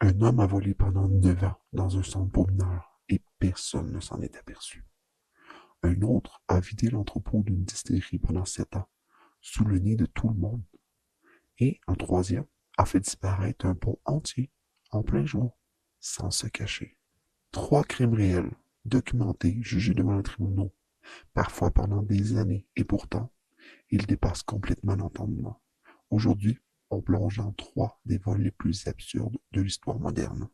Un homme a volé pendant 9 ans dans un centre pour mineurs et personne ne s'en est aperçu. Un autre a vidé l'entrepôt d'une distillerie pendant 7 ans, sous le nez de tout le monde. Et un troisième a fait disparaître un pont entier en plein jour, sans se cacher. Trois crimes réels, documentés, jugés devant les tribunaux, parfois pendant des années, et pourtant, ils dépassent complètement l'entendement. Aujourd'hui, on plonge dans trois des vols les plus absurdes de l'histoire moderne.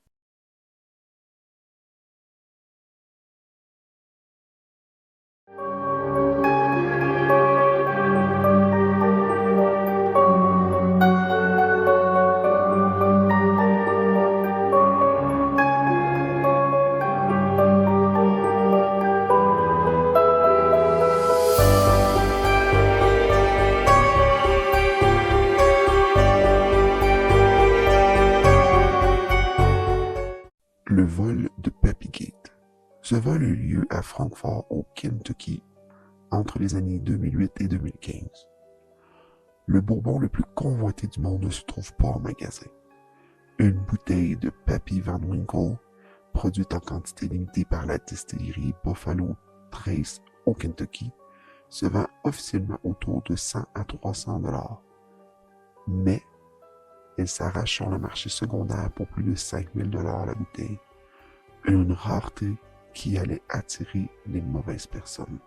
Le vol de Papygate. Ce vol eut lieu à Francfort, au Kentucky, entre les années 2008 et 2015. Le bourbon le plus convoité du monde ne se trouve pas en magasin. Une bouteille de Pappy Van Winkle, produite en quantité limitée par la distillerie Buffalo Trace au Kentucky, se vend officiellement autour de 100 à 300 dollars. Mais elle s'arrache sur le marché secondaire pour plus de 5000 dollars la bouteille. Une rareté qui allait attirer les mauvaises personnes.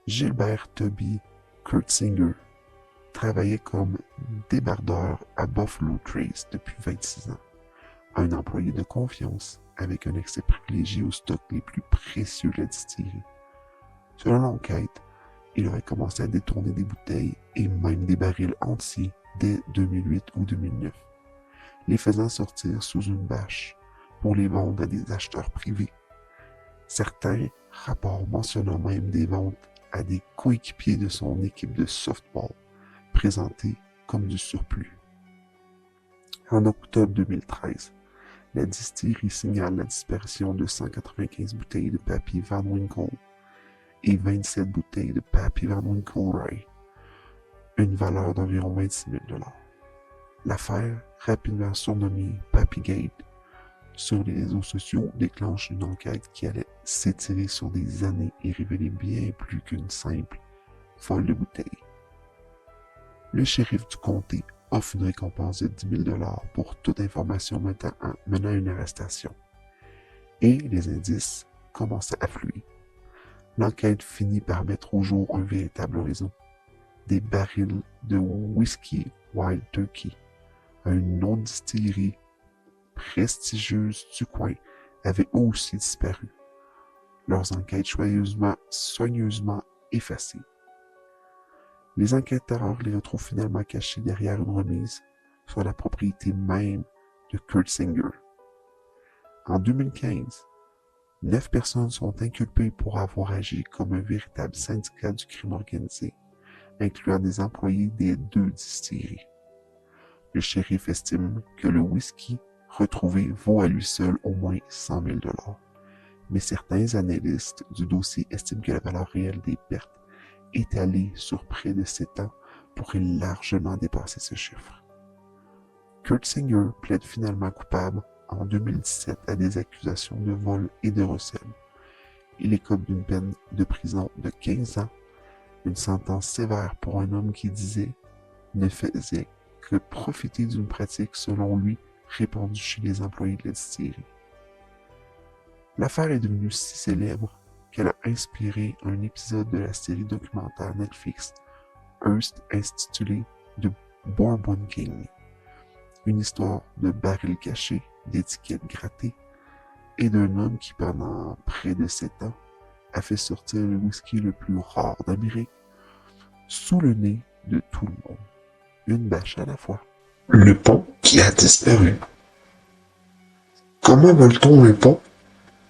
Gilbert Toby Kurtzinger travaillait comme débardeur à Buffalo Trace depuis 26 ans. Un employé de confiance avec un accès privilégié aux stocks les plus précieux de la distillerie. Selon l'enquête, il aurait commencé à détourner des bouteilles et même des barils entiers dès 2008 ou 2009, les faisant sortir sous une bâche pour les vendre à des acheteurs privés. Certains rapports mentionnant même des ventes à des coéquipiers de son équipe de softball, présentés comme du surplus. En octobre 2013, la distillerie signale la disparition de 195 bouteilles de Pappy Van Winkle et 27 bouteilles de Pappy Van Winkle Rye, une valeur d'environ 26 000 $. L'affaire, rapidement surnommée Pappygate, sur les réseaux sociaux déclenche une enquête qui allait s'étirer sur des années et révéler bien plus qu'une simple vol de bouteilles. Le shérif du comté offre une récompense de 10 000 $ pour toute information menant à une arrestation. Et les indices commencent à affluer. L'enquête finit par mettre au jour un véritable réseau. Des barils de whisky Wild Turkey, une autre distillerie prestigieuse du coin, avaient aussi disparu. Leurs enquêtes soigneusement effacées. Les enquêteurs les retrouvent finalement cachés derrière une remise sur la propriété même de Kurtzinger. En 2015, 9 personnes sont inculpées pour avoir agi comme un véritable syndicat du crime organisé, incluant des employés des deux distilleries. Le shérif estime que le whisky retrouvé vaut à lui seul au moins 100 000 $. Mais certains analystes du dossier estiment que la valeur réelle des pertes étalée sur près de 7 ans pourrait largement dépasser ce chiffre. Kurtzinger plaide finalement coupable en 2017 à des accusations de vol et de recel. Il écope d'une peine de prison de 15 ans, une sentence sévère pour un homme qui disait ne faisait que profiter d'une pratique selon lui répandue chez les employés de la distillerie. L'affaire est devenue si célèbre qu'elle a inspiré un épisode de la série documentaire Netflix Hearst intitulé The Bourbon King, une histoire de barils cachés, d'étiquettes grattées et d'un homme qui pendant près de 7 ans a fait sortir le whisky le plus rare d'Amérique sous le nez de tout le monde, une bâche à la fois. Le pont qui a disparu. Comment vole-t-on un pont?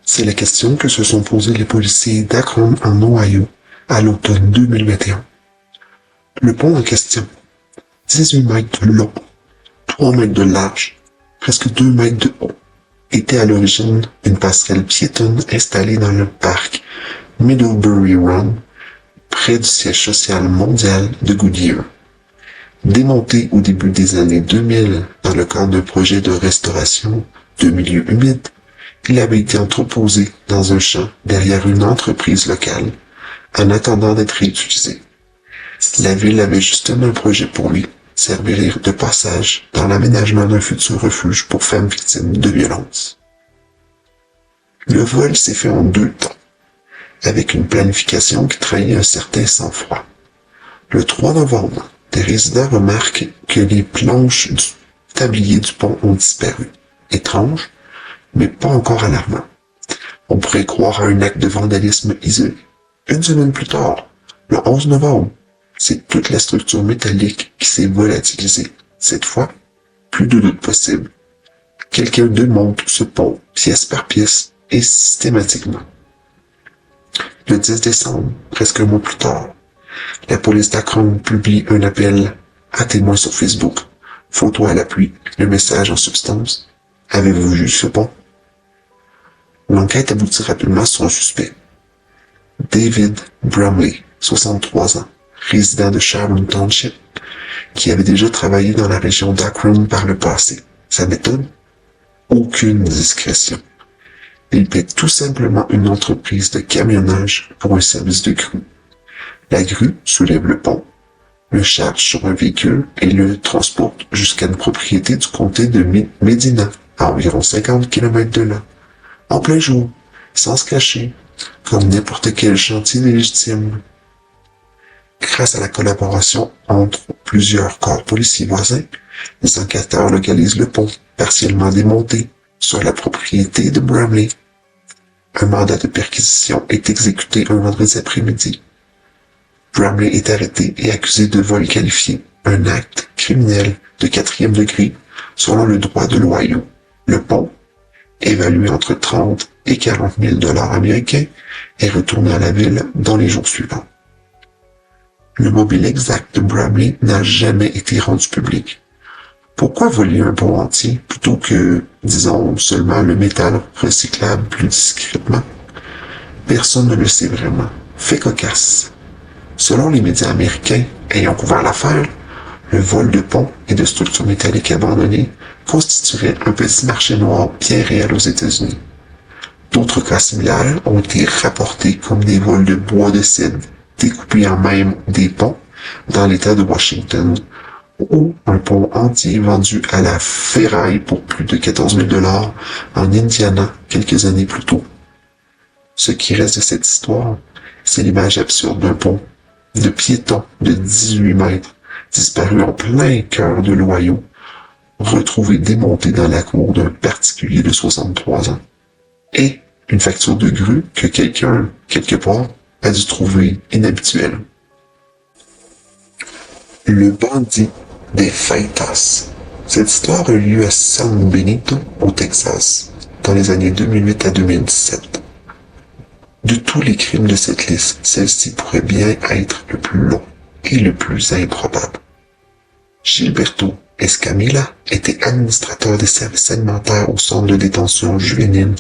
C'est la question que se sont posées les policiers d'Akron en Ohio à l'automne 2021. Le pont en question, 18 mètres de long, 3 mètres de large, presque 2 mètres de haut, était à l'origine une passerelle piétonne installée dans le parc Middlebury Run, près du siège social mondial de Goodyear. Démonté au début des années 2000 dans le cadre d'un projet de restauration de milieux humides, il avait été entreposé dans un champ derrière une entreprise locale en attendant d'être réutilisé. La ville avait justement un projet pour lui, servir de passage dans l'aménagement d'un futur refuge pour femmes victimes de violences. Le vol s'est fait en 2 temps, avec une planification qui trahit un certain sang-froid. Le 3 novembre, des résidents remarquent que les planches du tablier du pont ont disparu. Étrange, mais pas encore alarmant. On pourrait croire à un acte de vandalisme isolé. Une semaine plus tard, le 11 novembre, c'est toute la structure métallique qui s'est volatilisée. Cette fois, plus de doute possible. Quelqu'un démonte ce pont, pièce par pièce, et systématiquement. Le 10 décembre, presque un mois plus tard, la police d'Akron publie un appel à témoins sur Facebook. Photo à l'appui, le message en substance. Avez-vous vu ce pont? L'enquête aboutit rapidement sur un suspect. David Bromley, 63 ans, résident de Sharon Township, qui avait déjà travaillé dans la région d'Akron par le passé. Sa méthode? Aucune discrétion. Il paie tout simplement une entreprise de camionnage pour un service de grue. La grue soulève le pont, le charge sur un véhicule et le transporte jusqu'à une propriété du comté de Medina, à environ 50 km de là, en plein jour, sans se cacher, comme n'importe quel chantier légitime. Grâce à la collaboration entre plusieurs corps policiers voisins, les enquêteurs localisent le pont, partiellement démonté, sur la propriété de Bromley. Un mandat de perquisition est exécuté un vendredi après-midi. Bromley est arrêté et accusé de vol qualifié, un acte criminel de 4e degré, selon le droit de l'Ohio. Le pont, évalué entre 30 et 40 000 $ américains, est retourné à la ville dans les jours suivants. Le mobile exact de Bromley n'a jamais été rendu public. Pourquoi voler un pont entier plutôt que, disons, seulement le métal recyclable plus discrètement? Personne ne le sait vraiment. Fait cocasse. Selon les médias américains ayant couvert l'affaire, le vol de ponts et de structures métalliques abandonnées constituerait un petit marché noir bien réel aux États-Unis. D'autres cas similaires ont été rapportés comme des vols de bois de cèdre découpés en même des ponts dans l'État de Washington, ou un pont entier vendu à la ferraille pour plus de 14 000 $ en Indiana quelques années plus tôt. Ce qui reste de cette histoire, c'est l'image absurde d'un pont de piéton de 18 mètres, disparu en plein cœur de l'Ohio, retrouvé démonté dans la cour d'un particulier de 63 ans, et une facture de grue que quelqu'un, quelque part, a dû trouver inhabituelle. Le bandit des Feitas. Cette histoire a eu lieu à San Benito, au Texas, dans les années 2008 à 2017. De tous les crimes de cette liste, celle-ci pourrait bien être le plus long et le plus improbable. Gilberto Escamilla était administrateur des services alimentaires au centre de détention juvénile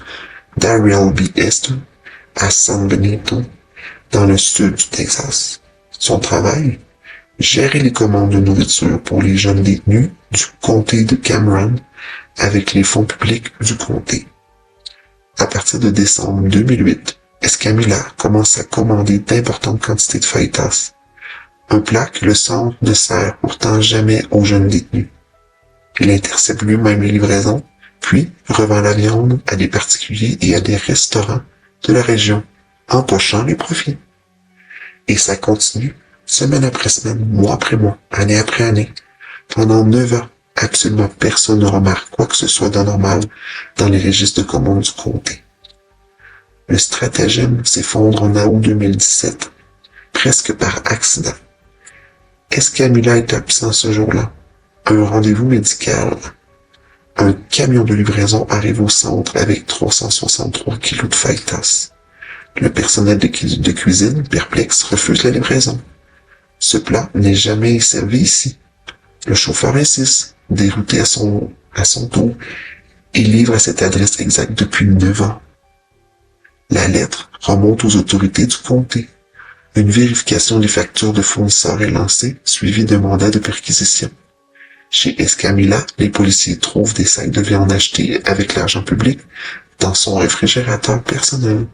Darrell B. Eston à San Benito, dans le sud du Texas. Son travail? Gérer les commandes de nourriture pour les jeunes détenus du comté de Cameron avec les fonds publics du comté. À partir de décembre 2008, Escamilla commence à commander d'importantes quantités de fajitas, un plat que le centre ne sert pourtant jamais aux jeunes détenus. Il intercepte lui-même les livraisons, puis revend la viande à des particuliers et à des restaurants de la région, empochant les profits. Et ça continue, semaine après semaine, mois après mois, année après année. Pendant 9 ans, absolument personne ne remarque quoi que ce soit d'anormal dans les registres de commandes du comté. Le stratagème s'effondre en août 2017, presque par accident. Escamilla est absent ce jour-là. Un rendez-vous médical. Un camion de livraison arrive au centre avec 363 kilos de fajitas. Le personnel de cuisine, perplexe, refuse la livraison. Ce plat n'est jamais servi ici. Le chauffeur insiste, dérouté à son tour, et livre à cette adresse exacte depuis 9 ans. La lettre remonte aux autorités du comté. Une vérification des factures de fournisseurs est lancée, suivie d'un mandat de perquisition. Chez Escamilla, les policiers trouvent des sacs de viande achetés avec l'argent public dans son réfrigérateur personnel.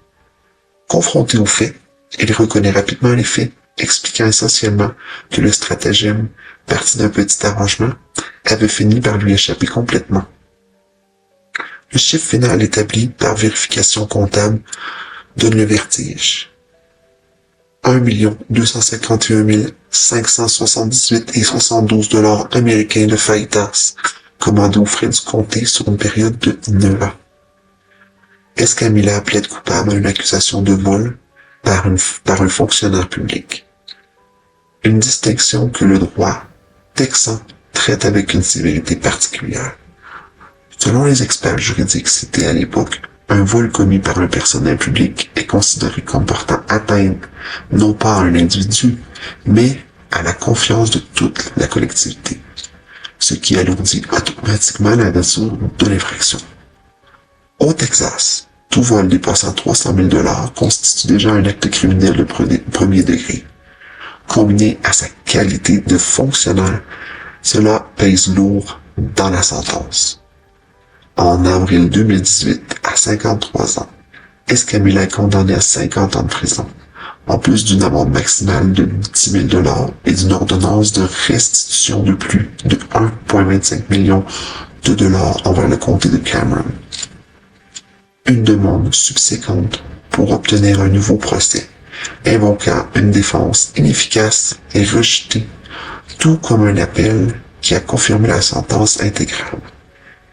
Confronté aux faits, il reconnaît rapidement les faits, expliquant essentiellement que le stratagème, parti d'un petit arrangement, avait fini par lui échapper complètement. Le chiffre final établi par vérification comptable donne le vertige. 1 251 578 et 72 $ américains de fajitas, commandés aux frais du comté sur une période de 9 ans. Escamilla plaide coupable à une accusation de vol par un fonctionnaire public. Une distinction que le droit texan traite avec une sévérité particulière. Selon les experts juridiques cités à l'époque, un vol commis par un personnel public est considéré comme portant atteinte non pas à un individu, mais à la confiance de toute la collectivité, ce qui alourdit automatiquement la nature de l'infraction. Au Texas, tout vol dépassant 300 000 $ constitue déjà un acte criminel de premier degré. Combiné à sa qualité de fonctionnaire, cela pèse lourd dans la sentence. En avril 2018, à 53 ans, Escamilla est condamné à 50 ans de prison, en plus d'une amende maximale de 10 000 $ et d'une ordonnance de restitution de plus de 1,25 million de dollars envers le comté de Cameron. Une demande subséquente pour obtenir un nouveau procès, invoquant une défense inefficace et rejetée, tout comme un appel qui a confirmé la sentence intégrale.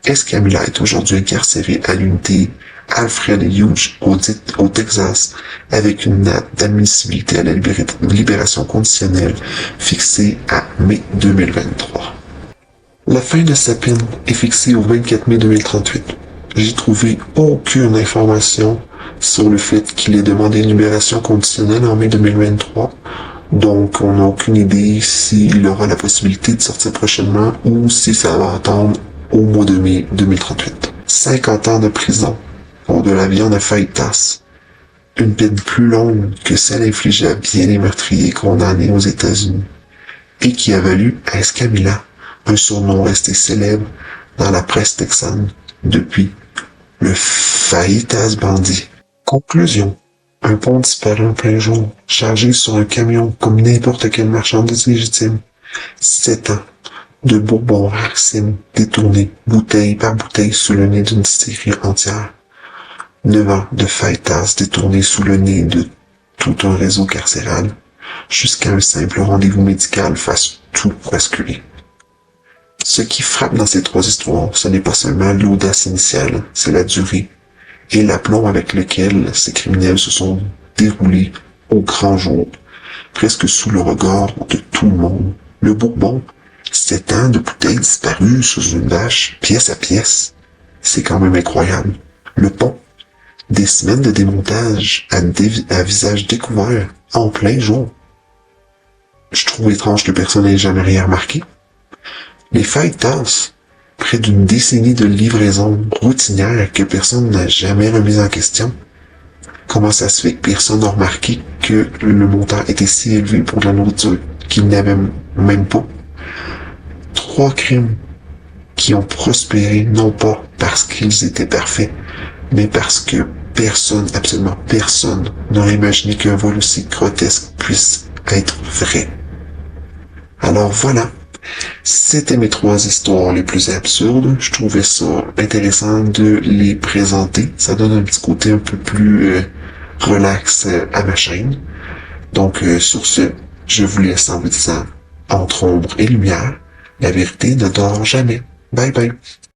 Escamilla est aujourd'hui incarcéré à l'unité Alfred Hughes au Texas avec une date d'admissibilité à la libération conditionnelle fixée à mai 2023. La fin de sa peine est fixée au 24 mai 2038. J'ai trouvé aucune information sur le fait qu'il ait demandé une libération conditionnelle en mai 2023. Donc, on n'a aucune idée s'il aura la possibilité de sortir prochainement ou si ça va attendre au mois de mai 2038. 50 ans de prison pour de la viande à fajitas. Une peine plus longue que celle infligée à bien des meurtriers condamnés aux États-Unis et qui a valu à Escamilla un surnom resté célèbre dans la presse texane depuis le fajitas bandit. Conclusion. Un pont disparu en plein jour, chargé sur un camion comme n'importe quelle marchandise légitime. 7 ans de bourbon racine détourné, bouteille par bouteille sous le nez d'une distillerie entière. 9 ans de fajitas détournés sous le nez de tout un réseau carcéral, jusqu'à un simple rendez-vous médical fasse tout basculer. Ce qui frappe dans ces trois histoires, ce n'est pas seulement l'audace initiale, c'est la durée et l'aplomb avec lequel ces criminels se sont déroulés au grand jour, presque sous le regard de tout le monde. Le Bourbon, 7 ans de bouteilles disparues sous une vache, pièce à pièce, c'est quand même incroyable. Le pont, des semaines de démontage à visage découvert, en plein jour. Je trouve étrange que personne n'ait jamais rien remarqué. Les fajitas, près d'une décennie de livraison routinière que personne n'a jamais remise en question. Comment ça se fait que personne n'a remarqué que le montant était si élevé pour de la nourriture qu'il n'avait même pas? 3 crimes qui ont prospéré non pas parce qu'ils étaient parfaits, mais parce que personne, absolument personne, n'aurait imaginé qu'un vol aussi grotesque puisse être vrai. Alors voilà. C'était mes 3 histoires les plus absurdes. Je trouvais ça intéressant de les présenter. Ça donne un petit côté un peu plus relax à ma chaîne. Donc sur ce, je vous laisse en vous disant, entre ombre et lumière, la vérité ne dort jamais. Bye bye.